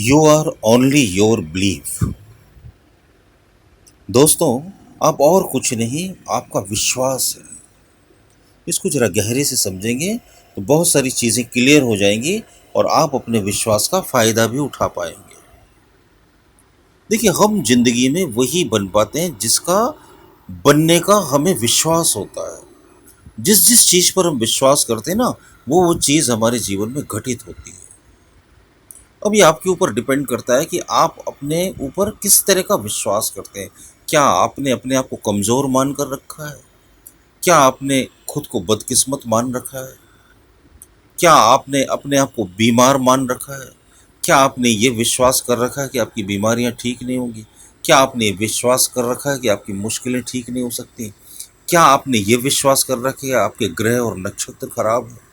You are only your belief. दोस्तों, आप और कुछ नहीं, आपका विश्वास है। इसको जरा गहरे से समझेंगे तो बहुत सारी चीजें क्लियर हो जाएंगी और आप अपने विश्वास का फायदा भी उठा पाएंगे। देखिए, हम जिंदगी में वही बन पाते हैं जिसका बनने का हमें विश्वास होता है। जिस जिस चीज पर हम विश्वास करते हैं ना, वो चीज हमारे जीवन में घटित होती है। अब ये आपके ऊपर डिपेंड करता है कि आप अपने ऊपर किस तरह का विश्वास करते हैं। क्या आपने अपने आप को कमज़ोर मान कर रखा है? क्या आपने खुद को बदकिस्मत मान रखा है? क्या आपने अपने आप को बीमार मान रखा है? क्या आपने ये विश्वास कर रखा है कि आपकी बीमारियां ठीक नहीं होंगी? क्या आपने ये विश्वास कर रखा है कि आपकी मुश्किलें ठीक नहीं हो सकती? क्या आपने ये विश्वास कर रखा है कि आपके ग्रह और नक्षत्र खराब है?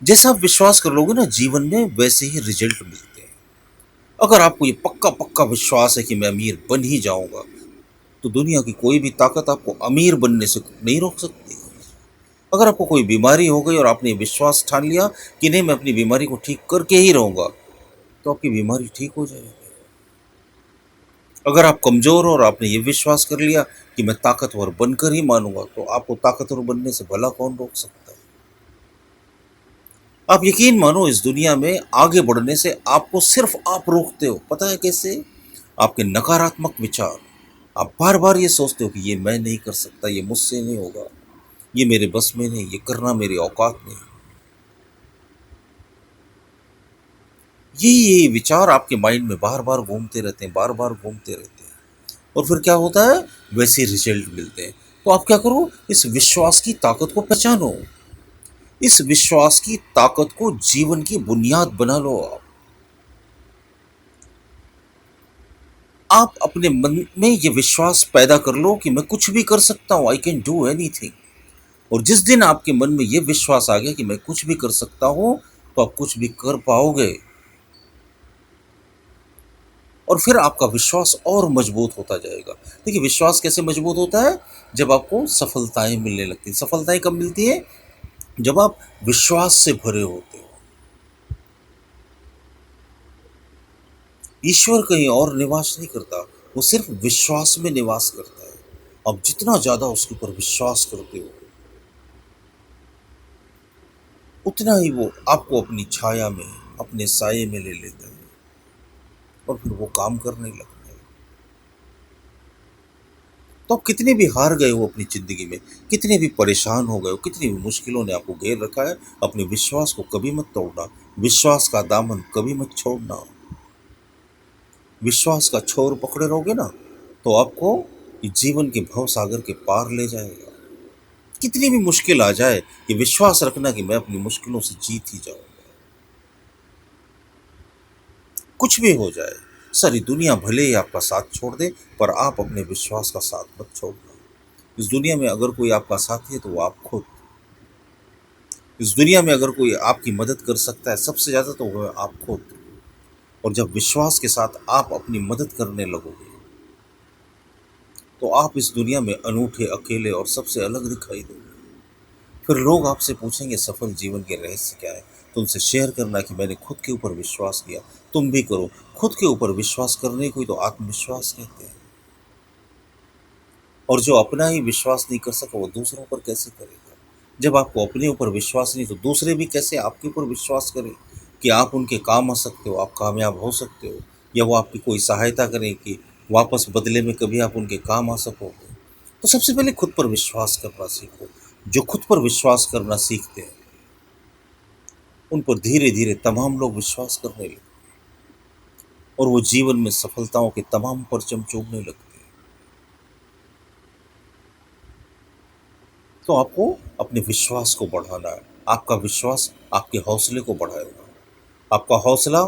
जैसा आप विश्वास कर लोगे ना, जीवन में वैसे ही रिजल्ट मिलते हैं। अगर आपको ये पक्का पक्का विश्वास है कि मैं अमीर बन ही जाऊंगा, तो दुनिया की कोई भी ताकत आपको अमीर बनने से नहीं रोक सकती। अगर आपको कोई बीमारी हो गई और आपने विश्वास ठान लिया कि नहीं, मैं अपनी बीमारी को ठीक करके ही रहूंगा, तो आपकी बीमारी ठीक हो जाएगी। अगर आप कमजोर हो और आपने ये विश्वास कर लिया कि मैं ताकतवर बनकर ही मानूंगा, तो आपको ताकतवर बनने से भला कौन रोक सकता है। आप यकीन मानो, इस दुनिया में आगे बढ़ने से आपको सिर्फ आप रोकते हो। पता है कैसे? आपके नकारात्मक विचार। आप बार बार ये सोचते हो कि ये मैं नहीं कर सकता, ये मुझसे नहीं होगा, ये मेरे बस में नहीं, ये करना मेरी औकात नहीं। यही विचार आपके माइंड में बार बार घूमते रहते हैं, बार बार घूमते रहते हैं। और फिर क्या होता है? वैसे रिजल्ट मिलते हैं। तो आप क्या करो, इस विश्वास की ताकत को पहचानो। इस विश्वास की ताकत को जीवन की बुनियाद बना लो। आप अपने मन में ये विश्वास पैदा कर लो कि मैं कुछ भी कर सकता हूँ, आई कैन डू एनीथिंग। और जिस दिन आपके मन में ये विश्वास आ गया कि मैं कुछ भी कर सकता हूँ, तो आप कुछ भी कर पाओगे। और फिर आपका विश्वास और मजबूत होता जाएगा। देखिए, विश्वास कैसे मजबूत होता है? जब आपको सफलताएं मिलने लगती हैं। सफलताएं कब मिलती है? जब आप विश्वास से भरे होते हो। ईश्वर कहीं और निवास नहीं करता, वो सिर्फ विश्वास में निवास करता है। अब जितना ज्यादा उसके ऊपर विश्वास करते हो, उतना ही वो आपको अपनी छाया में, अपने साये में ले लेता है और फिर वो काम करने लगता है। तो आप कितने भी हार गए हो अपनी जिंदगी में, कितने भी परेशान हो गए हो, कितनी भी मुश्किलों ने आपको घेर रखा है, अपने विश्वास को कभी मत तोड़ना। विश्वास का दामन कभी मत छोड़ना। विश्वास का छोर पकड़े रहोगे ना, तो आपको ये जीवन के भव सागर के पार ले जाएगा। कितनी भी मुश्किल आ जाए, ये विश्वास रखना कि मैं अपनी मुश्किलों से जीत ही जाऊंगा। कुछ भी हो जाए, सारी दुनिया भले ही आपका साथ छोड़ दे, पर आप अपने विश्वास का साथ मत छोड़ना। इस दुनिया में अगर कोई आपका साथी है, तो वो आप खुद। इस दुनिया में अगर कोई आपकी मदद कर सकता है सबसे ज्यादा, तो वो आप खुद। और जब विश्वास के साथ आप अपनी मदद करने लगोगे, तो आप इस दुनिया में अनूठे, अकेले और सबसे अलग दिखाई दोगे। फिर लोग आपसे पूछेंगे सफल जीवन के रहस्य क्या है। तो उनसे शेयर करना कि मैंने खुद के ऊपर विश्वास किया। तुम भी करो। खुद के ऊपर विश्वास करने को ही तो आत्मविश्वास कहते हैं। और जो अपना ही विश्वास नहीं कर सका, वो दूसरों पर कैसे करेगा? जब आपको अपने ऊपर विश्वास नहीं, तो दूसरे भी कैसे आपके ऊपर विश्वास करें कि आप उनके काम आ सकते हो, आप कामयाब हो सकते हो, या वो आपकी कोई सहायता करें कि वापस बदले में कभी आप उनके काम आ सकोगे। तो सबसे पहले खुद पर विश्वास करना सीखो। जो खुद पर विश्वास करना सीखते हैं, उन पर धीरे धीरे तमाम लोग विश्वास करने लगते हैं और वो जीवन में सफलताओं के तमाम परचम चूमने लगते हैं। तो आपको अपने विश्वास को बढ़ाना है। आपका विश्वास आपके हौसले को बढ़ाएगा। आपका हौसला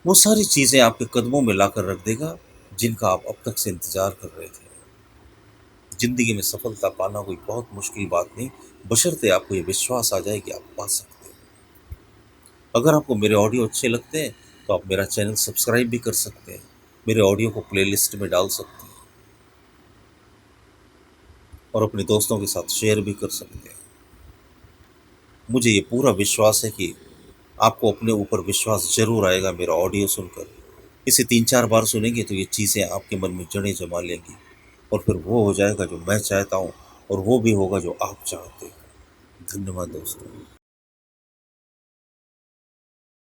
वो सारी चीजें आपके कदमों में लाकर रख देगा जिनका आप अब तक से इंतजार कर रहे थे। जिंदगी में सफलता पाना कोई बहुत मुश्किल बात नहीं, बशर्ते आपको ये विश्वास आ जाए कि आप पा सकते हो। अगर आपको मेरे ऑडियो अच्छे लगते हैं, तो आप मेरा चैनल सब्सक्राइब भी कर सकते हैं। मेरे ऑडियो को प्लेलिस्ट में डाल सकते हैं और अपने दोस्तों के साथ शेयर भी कर सकते हैं। मुझे ये पूरा विश्वास है कि आपको अपने ऊपर विश्वास ज़रूर आएगा मेरा ऑडियो सुनकर। इसे 3-4 बार सुनेंगे तो ये चीज़ें आपके मन में जड़ें जमा लेंगी और फिर वो हो जाएगा जो मैं चाहता हूँ और वो भी होगा जो आप चाहते हो। धन्यवाद दोस्तों।